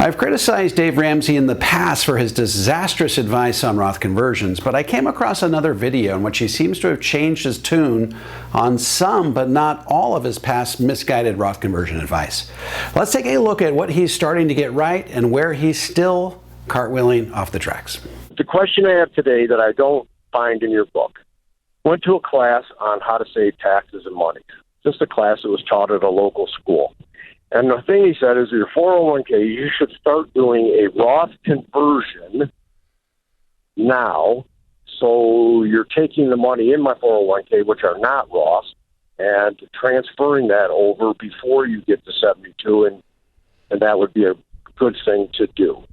I've criticized Dave Ramsey in the past for his disastrous advice on Roth conversions, but I came across another video in which he seems to have changed his tune on some, but not all of his past misguided Roth conversion advice. Let's take a look at what he's starting to get right and where he's still cartwheeling off the tracks. The question I have today that I don't find in your book. Went to a class on how to save taxes and money. Just a class that was taught at a local school. And the thing he said is your 401k, you should start doing a Roth conversion now. So you're taking the money in my 401k, which are not Roths, and transferring that over before you get to 72, and that would be a good thing to do.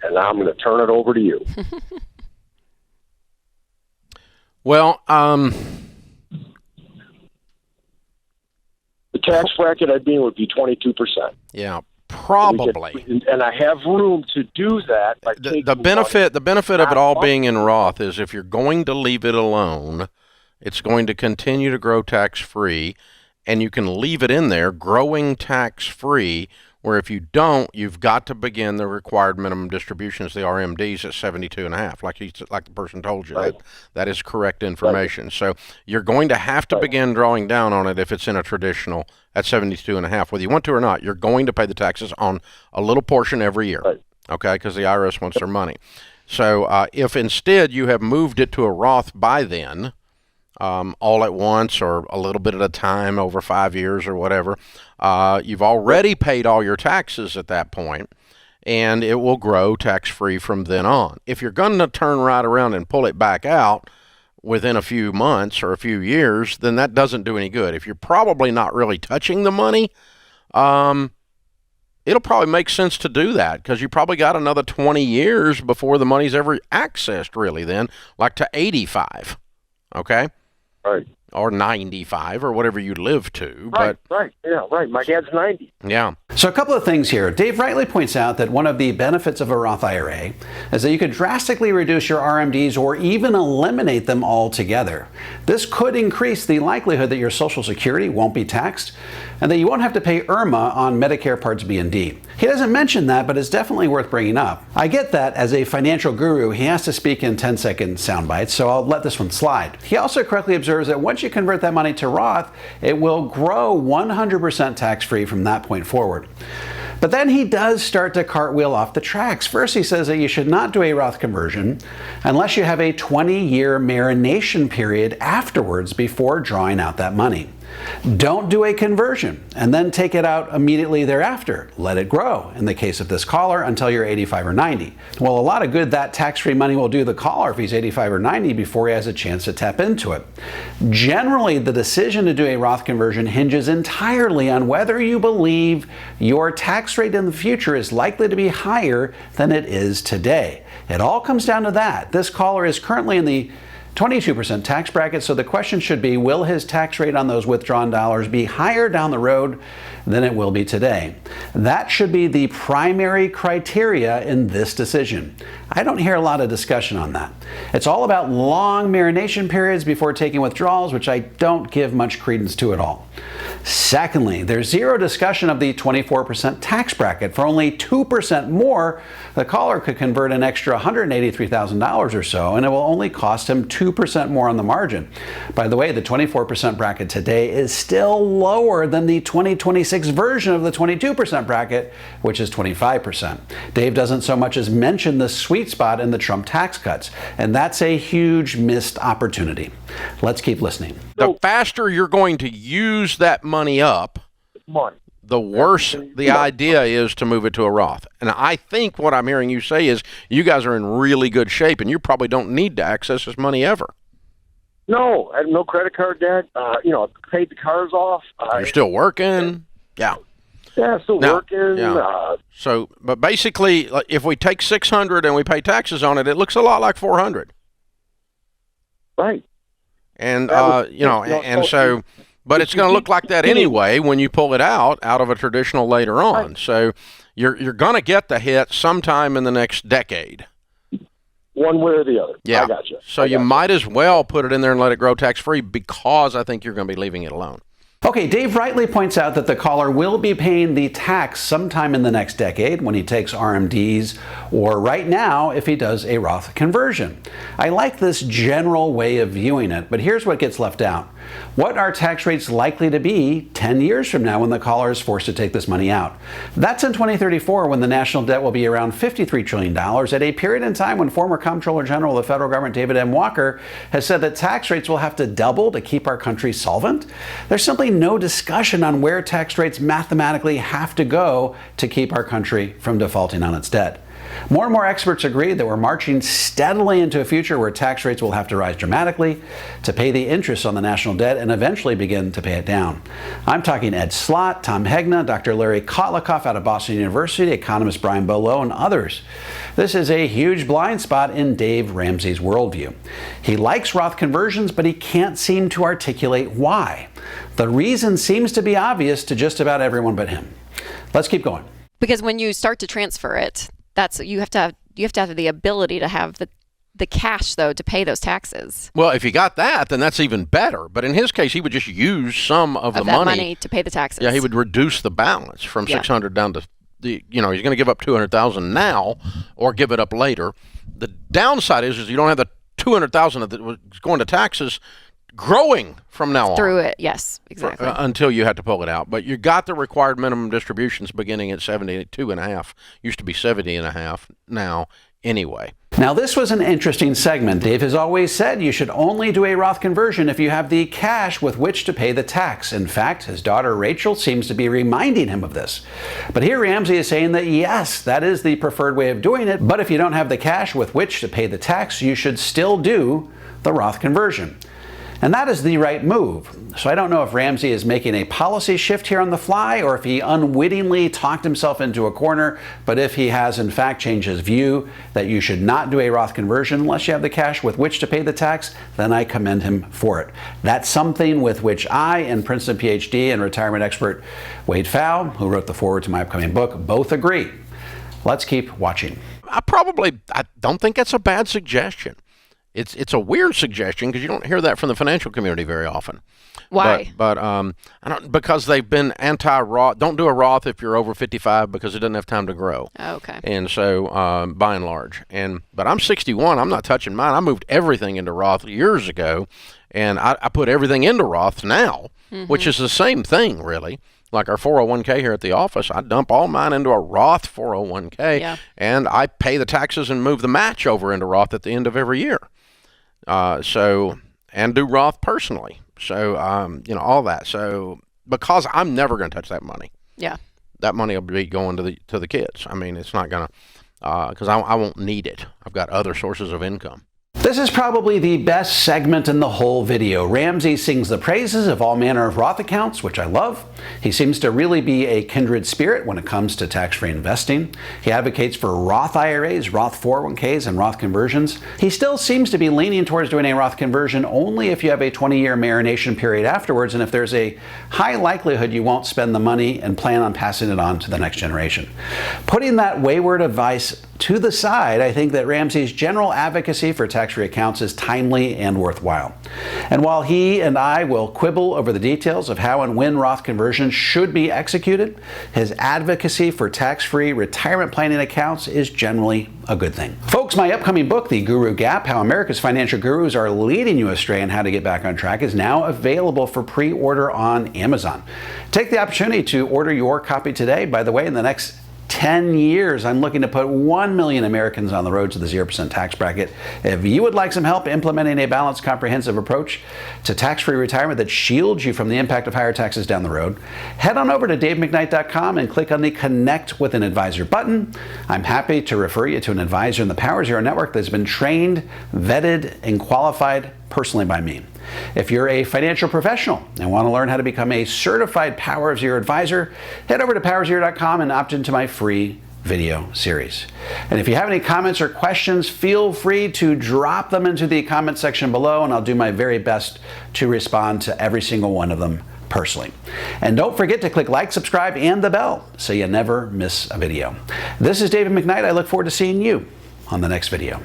And now I'm going to turn it over to you. Well, the tax bracket I'd be in would be 22%. Yeah, probably. And I have room to do that. By the benefit of it all being in Roth is if you're going to leave it alone, it's going to continue to grow tax-free, and you can leave it in there growing tax-free, where if you don't, you've got to begin the required minimum distributions, the RMDs, at 72.5, like the person told you. Right. That is correct information. Right. So you're going to have to begin drawing down on it if it's in a traditional at 72.5. Whether you want to or not, you're going to pay the taxes on a little portion every year, okay, because the IRS wants their money. So if instead you have moved it to a Roth by then, all at once or a little bit at a time over 5 years or whatever, you've already paid all your taxes at that point, and it will grow tax-free from then on. If you're going to turn right around and pull it back out within a few months or a few years, then that doesn't do any good. If you're probably not really touching the money, it'll probably make sense to do that because you probably got another 20 years before the money's ever accessed really then, like to 85, okay? Right. Or 95 or whatever you live to. Right. My dad's 90. Yeah. So a couple of things here. Dave rightly points out that one of the benefits of a Roth IRA is that you could drastically reduce your RMDs or even eliminate them altogether. This could increase the likelihood that your Social Security won't be taxed and that you won't have to pay IRMA on Medicare Parts B and D. He doesn't mention that, but it's definitely worth bringing up. I get that as a financial guru, he has to speak in 10-second sound bites, so I'll let this one slide. He also correctly observes that once you convert that money to Roth, it will grow 100% tax-free from that point forward. But then he does start to cartwheel off the tracks. First, he says that you should not do a Roth conversion unless you have a 20-year marination period afterwards before drawing out that money. Don't do a conversion and then take it out immediately thereafter. Let it grow, in the case of this caller, until you're 85 or 90. Well, a lot of good that tax-free money will do the caller if he's 85 or 90 before he has a chance to tap into it. Generally, the decision to do a Roth conversion hinges entirely on whether you believe your tax rate in the future is likely to be higher than it is today. It all comes down to that. This caller is currently in the 22% tax bracket, so the question should be, will his tax rate on those withdrawn dollars be higher down the road than it will be today? That should be the primary criteria in this decision. I don't hear a lot of discussion on that. It's all about long marination periods before taking withdrawals, which I don't give much credence to at all. Secondly, there's zero discussion of the 24% tax bracket. For only 2% more, the caller could convert an extra $183,000 or so, and it will only cost him 2% more on the margin. By the way, the 24% bracket today is still lower than the 2026 version of the 22% bracket, which is 25%. Dave doesn't so much as mention the sweet spot in the Trump tax cuts, and that's a huge missed opportunity. Let's keep listening. The faster you're going to use that money up, the worse the idea is to move it to a Roth. And I think what I'm hearing you say is you guys are in really good shape and you probably don't need to access this money ever. No, I have no credit card debt. I paid the cars off. You're still working? Yeah. Yeah, still working. Yeah. But basically, if we take $600 and we pay taxes on it, it looks a lot like $400. Right. And, but it's going to look like that anyway when you pull it out of a traditional later on. Right. So you're going to get the hit sometime in the next decade. One way or the other. Yeah. I got you. So you might as well put it in there and let it grow tax-free because I think you're going to be leaving it alone. Okay, Dave rightly points out that the caller will be paying the tax sometime in the next decade when he takes RMDs, or right now if he does a Roth conversion. I like this general way of viewing it, but here's what gets left out. What are tax rates likely to be 10 years from now when the caller is forced to take this money out? That's in 2034, when the national debt will be around $53 trillion, at a period in time when former Comptroller General of the federal government David M. Walker has said that tax rates will have to double to keep our country solvent. There's simply no discussion on where tax rates mathematically have to go to keep our country from defaulting on its debt. More and more experts agree that we're marching steadily into a future where tax rates will have to rise dramatically to pay the interest on the national debt and eventually begin to pay it down. I'm talking Ed Slott, Tom Hegna, Dr. Larry Kotlikoff out of Boston University, economist Brian Bolo, and others. This is a huge blind spot in Dave Ramsey's worldview. He likes Roth conversions, but he can't seem to articulate why. The reason seems to be obvious to just about everyone but him. Let's keep going. Because when you start to transfer it, you have to have the ability to have the cash, though, to pay those taxes. Well, if you got that, then that's even better. But in his case, he would just use some of the money to pay the taxes. Yeah, he would reduce the balance from 600 down to he's going to give up 200,000 now or give it up later. The downside is you don't have the 200,000 that was going to taxes growing from now on. Through it, yes, exactly. Until you had to pull it out. But you got the required minimum distributions beginning at 72.5. Used to be 70.5 now anyway. Now, this was an interesting segment. Dave has always said you should only do a Roth conversion if you have the cash with which to pay the tax. In fact, his daughter Rachel seems to be reminding him of this. But here Ramsey is saying that yes, that is the preferred way of doing it, but if you don't have the cash with which to pay the tax, you should still do the Roth conversion. And that is the right move. So I don't know if Ramsey is making a policy shift here on the fly or if he unwittingly talked himself into a corner, but if he has in fact changed his view that you should not do a Roth conversion unless you have the cash with which to pay the tax, then I commend him for it. That's something with which I and Princeton PhD and retirement expert Wade Pfau, who wrote the foreword to my upcoming book, both agree. Let's keep watching. I don't think that's a bad suggestion. It's a weird suggestion because you don't hear that from the financial community very often. Why? Because they've been anti-Roth. Don't do a Roth if you're over 55 because it doesn't have time to grow. Oh, okay. And so, by and large, but I'm 61. I'm not touching mine. I moved everything into Roth years ago, and I put everything into Roth now, which is the same thing, really. Like our 401k here at the office, I dump all mine into a Roth 401k, and I pay the taxes and move the match over into Roth at the end of every year. And do Roth personally. So, all that. So, because I'm never going to touch that money. Yeah. That money will be going to the kids. I mean, it's not going to, because I won't need it. I've got other sources of income. This is probably the best segment in the whole video. Ramsey sings the praises of all manner of Roth accounts, which I love. He seems to really be a kindred spirit when it comes to tax-free investing. He advocates for Roth IRAs, Roth 401ks, and Roth conversions. He still seems to be leaning towards doing a Roth conversion only if you have a 20-year marination period afterwards, and if there's a high likelihood you won't spend the money and plan on passing it on to the next generation. Putting that wayward advice to the side, I think that Ramsey's general advocacy for tax-free accounts is timely and worthwhile. And while he and I will quibble over the details of how and when Roth conversions should be executed, his advocacy for tax-free retirement planning accounts is generally a good thing. Folks, my upcoming book, The Guru Gap, How America's Financial Gurus Are Leading You Astray and How to Get Back on Track, is now available for pre-order on Amazon. Take the opportunity to order your copy today. By the way, in the next 10 years, I'm looking to put 1 million Americans on the road to the 0% tax bracket. If you would like some help implementing a balanced, comprehensive approach to tax-free retirement that shields you from the impact of higher taxes down the road, head on over to davemcknight.com and click on the Connect with an Advisor button. I'm happy to refer you to an advisor in the Power Zero network that's been trained, vetted, and qualified personally by me. If you're a financial professional and want to learn how to become a certified Power of Zero advisor, head over to powerzero.com and opt into my free video series. And if you have any comments or questions, feel free to drop them into the comment section below, and I'll do my very best to respond to every single one of them personally. And don't forget to click like, subscribe, and the bell so you never miss a video. This is David McKnight. I look forward to seeing you on the next video.